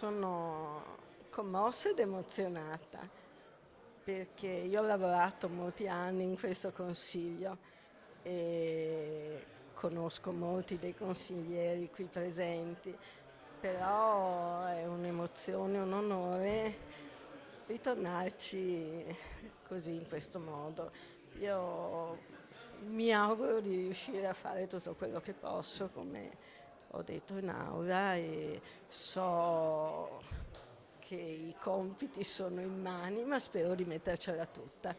sono commossa ed emozionata perché io ho lavorato molti anni in questo consiglio e conosco molti dei consiglieri qui presenti, però è un'emozione, un onore ritornarci così in questo modo. Io mi auguro di riuscire a fare tutto quello che posso, come ho detto in aula, e so che i compiti sono in mani, ma spero di mettercela tutta.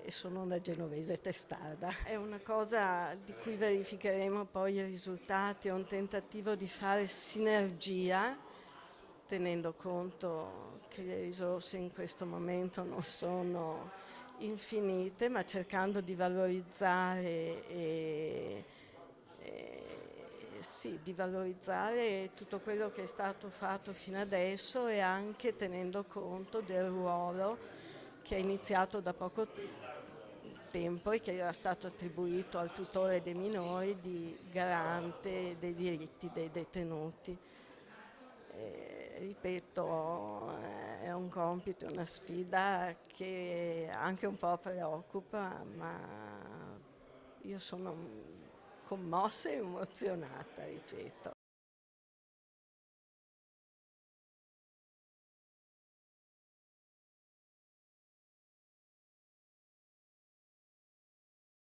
E sono una genovese testarda. È una cosa di cui verificheremo poi i risultati, è un tentativo di fare sinergia, tenendo conto che le risorse in questo momento non sono infinite, ma cercando di valorizzare sì, di valorizzare tutto quello che è stato fatto fino adesso e anche tenendo conto del ruolo che è iniziato da poco tempo e che era stato attribuito al tutore dei minori di garante dei diritti dei detenuti. Ripeto, è un compito, una sfida che anche un po' preoccupa, ma io sono commossa e emozionata, ripeto.